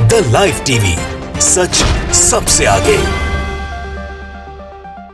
The live TV, सच सबसे आगे।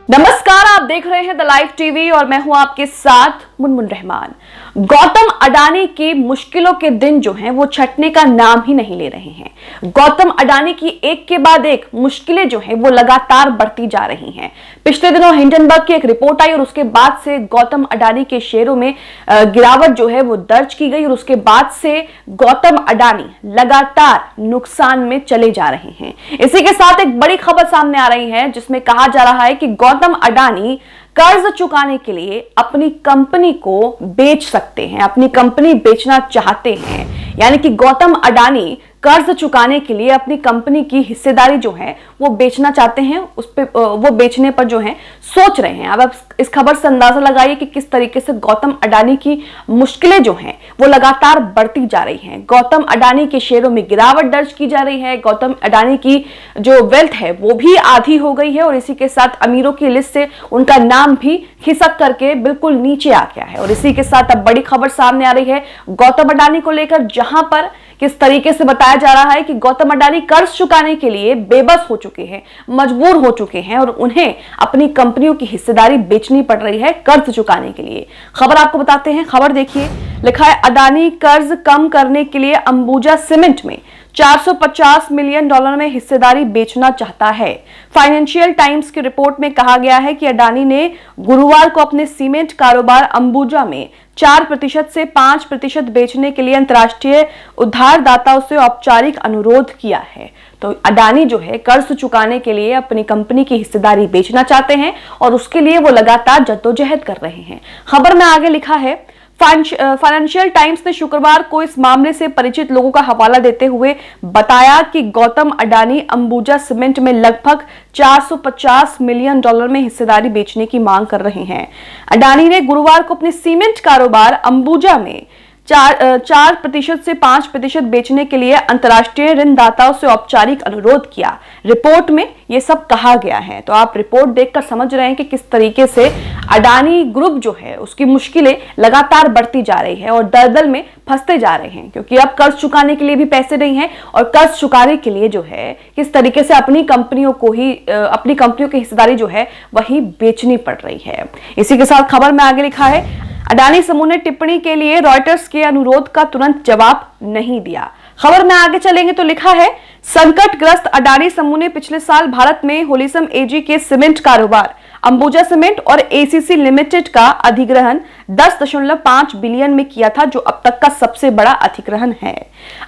नमस्कार, आप देख रहे हैं द लाइव टीवी और मैं हूं आपके साथ मुनमुन रहमान। गौतम अडानी की मुश्किलों के दिन जो हैं वो छटने का नाम ही नहीं ले रहे हैं। गौतम अडानी की एक के बाद एक मुश्किलें जो हैं वो लगातार बढ़ती जा रही हैं। पिछले दिनों हिंडनबर्ग की एक रिपोर्ट आई और उसके बाद से गौतम अडानी के शेयरों में गिरावट जो है वो दर्ज की गई और उसके बाद से गौतम अडानी लगातार नुकसान में चले जा रहे हैं। इसी के साथ एक बड़ी खबर सामने आ रही है जिसमें कहा जा रहा है कि गौतम अडानी कर्ज चुकाने के लिए अपनी कंपनी को बेच सकते हैं, अपनी कंपनी बेचना चाहते हैं। यानी कि गौतम अडानी कर्ज चुकाने के लिए अपनी कंपनी की हिस्सेदारी जो है वो बेचना चाहते हैं, उस पे वो बेचने पर जो है सोच रहे हैं। अब आप इस खबर से अंदाजा लगाइए कि किस तरीके से गौतम अडानी की मुश्किलें जो हैं वो लगातार बढ़ती जा रही हैं। गौतम अडानी के शेयरों में गिरावट दर्ज की जा रही है। गौतम अडानी की जो वेल्थ है वो भी आधी हो गई है और इसी के साथ अमीरों की लिस्ट से उनका नाम भी खिसक करके बिल्कुल नीचे आ गया है। और इसी के साथ अब बड़ी खबर सामने आ रही है गौतम अडानी को लेकर, जहां पर किस तरीके से बताया जा रहा है कि गौतम अडानी कर्ज चुकाने के लिए बेबस हो चुके हैं, मजबूर हो चुके हैं और उन्हें अपनी कंपनियों की हिस्सेदारी बेचनी पड़ रही है कर्ज चुकाने के लिए। खबर आपको बताते हैं, खबर देखिए। लिखा है अडानी कर्ज कम करने के लिए अंबुजा सीमेंट में $450 मिलियन में हिस्सेदारी बेचना चाहता है। फाइनेंशियल टाइम्स की रिपोर्ट में कहा गया है कि अडानी ने गुरुवार को अपने सीमेंट कारोबार अंबुजा में 4% से 5% बेचने के लिए अंतर्राष्ट्रीय उधारदाताओं से औपचारिक अनुरोध किया है। तो अडानी जो है कर्ज चुकाने के लिए अपनी कंपनी की हिस्सेदारी बेचना चाहते हैं और उसके लिए वो लगातार जद्दोजहद कर रहे हैं। खबर में आगे लिखा है फाइनेंशियल टाइम्स ने शुक्रवार को इस मामले से परिचित लोगों का हवाला देते हुए बताया कि गौतम अडानी अंबुजा सीमेंट में लगभग $450 मिलियन में हिस्सेदारी बेचने की मांग कर रहे हैं। अडानी ने गुरुवार को अपने सीमेंट कारोबार अंबुजा में 4% से 5% बेचने के लिए अंतर्राष्ट्रीय ऋणदाताओं से औपचारिक अनुरोध किया। रिपोर्ट में यह सब कहा गया है। तो आप रिपोर्ट देखकर समझ रहे हैं कि किस तरीके से अडानी ग्रुप जो है उसकी मुश्किलें लगातार बढ़ती जा रही है और दलदल में फंसते जा रहे हैं, क्योंकि अब कर्ज चुकाने के लिए भी पैसे नहीं है और कर्ज चुकाने के लिए जो है किस तरीके से अपनी कंपनियों की हिस्सेदारी जो है वही बेचनी पड़ रही है। इसी के साथ खबर में आगे लिखा है अडानी समूह ने टिप्पणी के लिए रॉयटर्स के अनुरोध का तुरंत जवाब नहीं दिया। खबर में आगे चलेंगे तो लिखा है संकटग्रस्त अडानी समूह ने पिछले साल भारत में होलिसम एजी के सीमेंट कारोबार अंबुजा सीमेंट और एसीसी लिमिटेड का अधिग्रहण 10.5 बिलियन में किया था, जो अब तक का सबसे बड़ा अधिग्रहण है।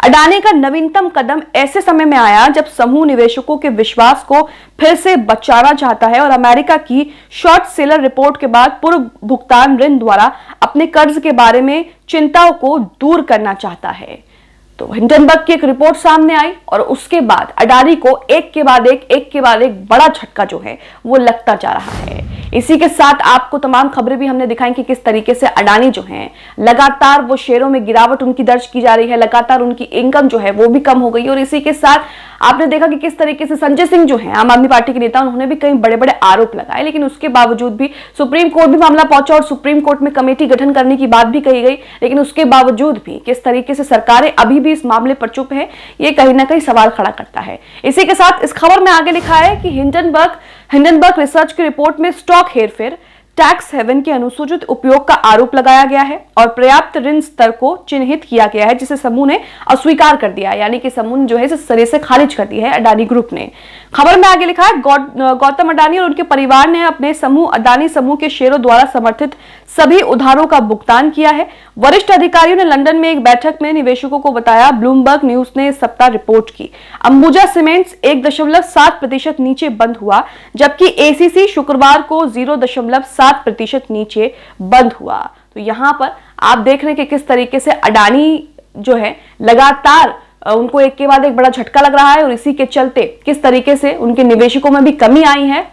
अडानी का नवीनतम कदम ऐसे समय में आया जब समूह निवेशकों के विश्वास को फिर से बचाना चाहता है और अमेरिका की शॉर्ट सेलर रिपोर्ट के बाद पूर्व भुगतान ऋण द्वारा अपने कर्ज के बारे में चिंताओं को दूर करना चाहता है। तो हिंडनबर्ग की एक रिपोर्ट सामने आई और उसके बाद अडानी को एक के बाद एक बड़ा झटका जो है वो लगता जा रहा है। इसी के साथ आपको तमाम खबरें भी हमने दिखाई कि किस तरीके से अडानी जो है लगातार वो शेयरों में गिरावट उनकी दर्ज की जा रही है, लगातार उनकी इनकम जो है वो भी कम हो गई। और इसी के साथ आपने देखा कि किस तरीके से संजय सिंह जो है आम आदमी पार्टी के नेता, उन्होंने भी कई बड़े बड़े आरोप लगाए, लेकिन उसके बावजूद भी सुप्रीम कोर्ट भी मामला पहुंचा और सुप्रीम कोर्ट में कमेटी गठन करने की बात भी कही गई, लेकिन उसके बावजूद भी किस तरीके से सरकारें अभी भी इस मामले पर चुप है, ये कहीं ना कहीं सवाल खड़ा करता है। इसी के साथ इस खबर में आगे लिखा है कि हिंडनबर्ग रिसर्च की रिपोर्ट में स्टॉक हेरफेर, टैक्स हेवन के अनुसूचित उपयोग का आरोप लगाया गया है और पर्याप्त ऋण स्तर को चिन्हित किया गया है, जिसे समूह ने अस्वीकार कर दिया है। यानी कि समूह जो है इसे सिरे से खारिज कर दी है अडानी ग्रुप ने। खबर में आगे लिखा है गौतम अडानी और उनके परिवार ने अपने अडानी समूह के शेयरों द्वारा समर्थित सभी उधारों का भुगतान किया है। वरिष्ठ अधिकारियों ने लंदन में एक बैठक में निवेशकों को बताया। ब्लूमबर्ग न्यूज ने इस सप्ताह रिपोर्ट की। अंबुजा सीमेंट्स 1.7% नीचे बंद हुआ, जबकि एसीसी शुक्रवार को 0.7% नीचे बंद हुआ। तो यहां पर आप देख रहे हैं कि किस तरीके से अडानी जो है लगातार उनको एक के बाद एक बड़ा झटका लग रहा है और इसी के चलते किस तरीके से उनके निवेशकों में भी कमी आई है।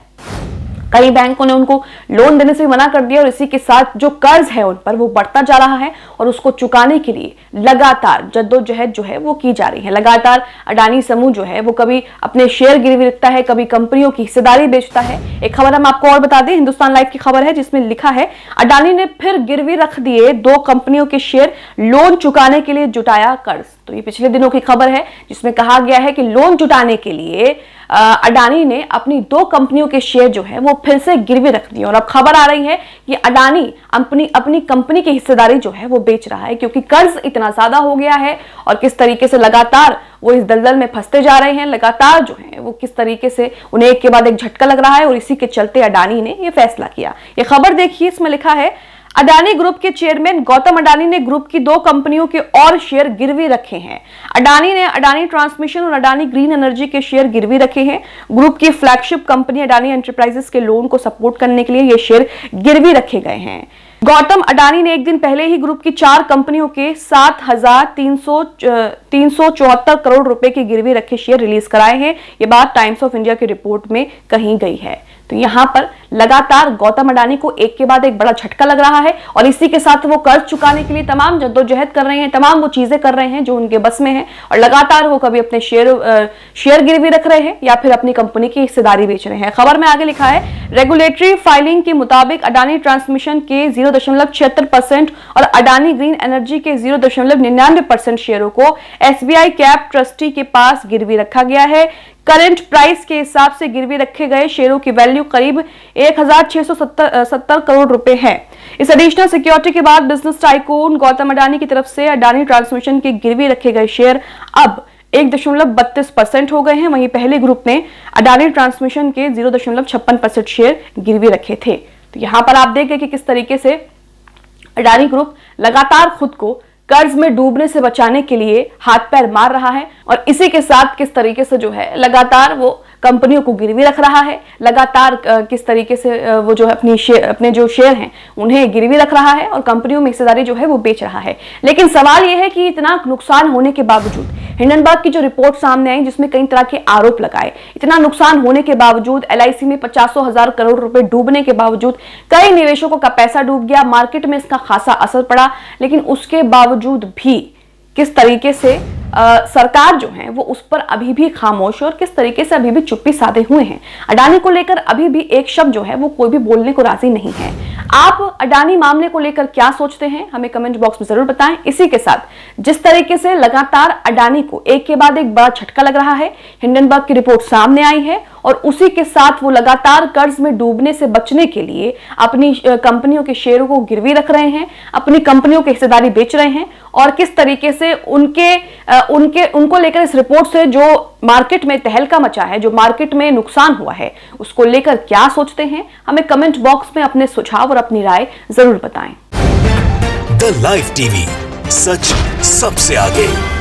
कई बैंकों ने उनको लोन देने से मना कर दिया और इसी के साथ जो कर्ज है उन पर वो बढ़ता जा रहा है और उसको चुकाने के लिए लगातार जद्दोजहद जो है वो की जा रही है। लगातार अडानी समूह जो है वो कभी अपने शेयर गिरवी रखता है, कभी कंपनियों की हिस्सेदारी बेचता है। एक खबर हम आपको और बता दें, हिंदुस्तान लाइव की खबर है जिसमें लिखा है अडानी ने फिर गिरवी रख दिए 2 कंपनियों के शेयर, लोन चुकाने के लिए जुटाया कर्ज। तो ये पिछले दिनों की खबर है जिसमें कहा गया है कि लोन जुटाने के लिए अडानी ने अपनी 2 कंपनियों के शेयर जो है वो फिर से गिरवी रख दिए और अब खबर आ रही है कि अडानी अपनी कंपनी की हिस्सेदारी जो है वो बेच रहा है क्योंकि कर्ज इतना ज्यादा हो गया है और किस तरीके से लगातार वो इस दलदल में फंसते जा रहे हैं, लगातार जो है वो किस तरीके से उन्हें एक के बाद एक झटका लग रहा है और इसी के चलते अडानी ने ये फैसला किया। ये खबर देखिए, इसमें लिखा है अडानी ग्रुप के चेयरमैन गौतम अडानी ने ग्रुप की 2 कंपनियों के और शेयर गिरवी रखे हैं। अडानी ने अडानी ट्रांसमिशन और अडानी ग्रीन एनर्जी के शेयर गिरवी रखे हैं। ग्रुप की फ्लैगशिप कंपनी अडानी एंटरप्राइजेस के लोन को सपोर्ट करने के लिए ये शेयर गिरवी रखे गए हैं। गौतम अडानी ने एक दिन पहले ही ग्रुप की 4 कंपनियों के 7,374 करोड़ रुपए के गिरवी रखे शेयर रिलीज कराए हैं। ये बात टाइम्स ऑफ इंडिया की रिपोर्ट में कही गई है। तो यहां पर लगातार गौतम अडानी को एक के बाद एक बड़ा झटका लग रहा है और इसी के साथ वो कर्ज चुकाने के लिए तमाम जद्दोजहद कर रहे हैं, तमाम वो चीजें कर रहे हैं जो उनके बस में है और लगातार वो कभी अपने शेयर गिरवी रख रहे हैं या फिर अपनी कंपनी की हिस्सेदारी बेच रहे हैं। खबर में आगे लिखा है रेगुलेटरी फाइलिंग के मुताबिक अडानी ट्रांसमिशन के 0.76% और अडानी ग्रीन एनर्जी के 0.99% शेयरों को SBI कैप ट्रस्टी के पास गिरवी रखा गया है। करंट प्राइस के हिसाब से गिरवी रखे गए शेयरों की वैल्यू करीब 1,670 करोड़ रुपए है। इस एडिशनल सिक्योरिटी के बाद बिजनेस टाइकून गौतम अडानी की तरफ से अडानी ट्रांसमिशन के गिरवी रखे गए शेयर अब 1.32% हो गए हैं। वहीं पहले ग्रुप ने अडानी ट्रांसमिशन के 0.56% शेयर गिरवी रखे थे। तो यहां पर आप देखें कि किस तरीके से अडानी ग्रुप लगातार खुद को कर्ज में डूबने से बचाने के लिए हाथ पैर मार रहा है और इसी के साथ किस तरीके से जो है लगातार वो कंपनियों को गिरवी रख रहा है, लगातार किस तरीके से वो जो है अपने जो शेयर हैं उन्हें गिरवी रख रहा है और कंपनियों में हिस्सेदारी जो है वो बेच रहा है। लेकिन सवाल ये है कि इतना नुकसान होने के बावजूद हिंडनबर्ग की जो रिपोर्ट सामने आई जिसमें कई तरह के आरोप लगाए, इतना नुकसान होने के बावजूद LIC में 50,000 करोड़ रुपए डूबने के बावजूद कई निवेशकों का पैसा डूब गया, मार्केट में इसका खासा असर पड़ा, लेकिन उसके बावजूद भी किस तरीके से सरकार जो है वो उस पर अभी भी खामोश और किस तरीके से अभी भी चुप्पी साधे हुए हैं। अडानी को लेकर अभी भी एक शब्द जो है वो कोई भी बोलने को राजी नहीं है। आप अडानी मामले को लेकर क्या सोचते हैं हमें कमेंट बॉक्स में जरूर बताएं। इसी के साथ जिस तरीके से लगातार अडानी को एक के बाद एक बड़ा झटका लग रहा है, हिंडनबर्ग की रिपोर्ट सामने आई है और उसी के साथ वो लगातार कर्ज में डूबने से बचने के लिए अपनी कंपनियों के शेयरों को गिरवी रख रहे हैं, अपनी कंपनियों की हिस्सेदारी बेच रहे हैं और किस तरीके से उनको लेकर इस रिपोर्ट से जो मार्केट में तहलका मचा है, जो मार्केट में नुकसान हुआ है, उसको लेकर क्या सोचते हैं हमें कमेंट बॉक्स में अपने सुझाव और अपनी राय जरूर बताएं। द लाइव टीवी, सच सबसे आगे।